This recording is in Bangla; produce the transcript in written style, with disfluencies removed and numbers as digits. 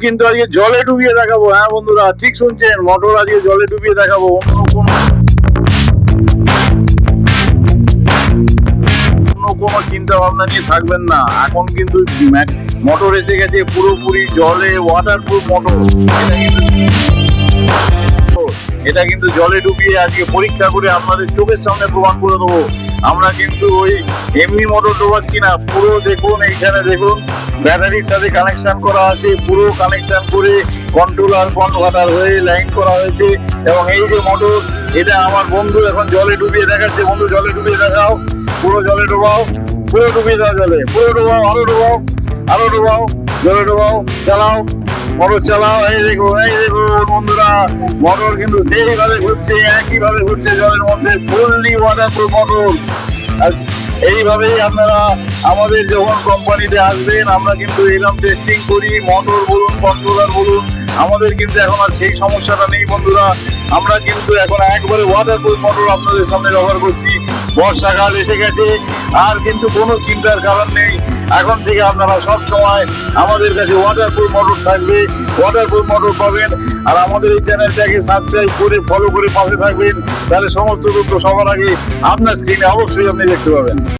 কিন্তু আজকে জলে ডুবিয়ে দেখাবো। হ্যাঁ বন্ধুরা, ঠিক শুনছেন, মোটর আজকে জলে ডুবিয়ে দেখাবো। অন্য কোনো চিন্তা ভাবনা নিয়ে থাকবেন না। এখন কিন্তু মোটর এসে গেছে পুরোপুরি জলে, ওয়াটারপ্রুফ মোটর। এটা কিন্তু জলে ডুবিয়ে আজকে পরীক্ষা করে আপনাদের চোখের সামনে প্রমাণ করে দেবো। আমরা কিন্তু ওই এমনি মোটর ডোবাচ্ছি না, পুরো দেখুন, এইখানে দেখুন ব্যাটারির সাথে কানেকশন করা আছে, পুরো কানেকশন করে কন্ট্রোলার কনভার্টার হয়ে লাইন করা হয়েছে। এবং এই যে মোটর, এটা আমার বন্ধু এখন জলে ডুবিয়ে দেখাচ্ছে। বন্ধু, জলে ডুবিয়ে দেখাও, পুরো জলে ডোবাও, পুরো ডুবিয়ে দাও জলে, পুরো ডোবাও, আরো ডোবাও, আরো ডোবাও, জলে ডোবাও, চালাও মোটর চালাও। এই দেখুন, এই দেখুন বন্ধুরা, মোটর কিন্তু সেইভাবে ঘুরছে, একইভাবে ঘুরছে জলের মধ্যে, ফুললি ওয়াটারপ্রুফ মোটর। আর এইভাবেই আপনারা আমাদের যখন কোম্পানিতে আসবেন, আমরা কিন্তু এরকম টেস্টিং করি, মোটর বলুন, কন্ট্রোলার বলুন, আমাদের কিন্তু এখন আর সেই সমস্যাটা নেই বন্ধুরা। আমরা কিন্তু এখন একবারে ওয়াটারপ্রুফ মোটর আপনাদের সামনে ব্যবহার করছি। বর্ষাকাল এসে গেছে, আর কিন্তু কোনো চিন্তার কারণ নেই। এখন থেকে আপনারা সব সময় আমাদের কাছে ওয়াটারপ্রুফ মোটর থাকবে, ওয়াটারপ্রুফ মোটর পাবেন। আর আমাদের এই চ্যানেলটাকে সাবস্ক্রাইব করে ফলো করে পাশে থাকবেন, তাহলে সমস্ত তথ্য সবার আগে আপনার স্ক্রিনে অবশ্যই আপনি দেখতে পাবেন।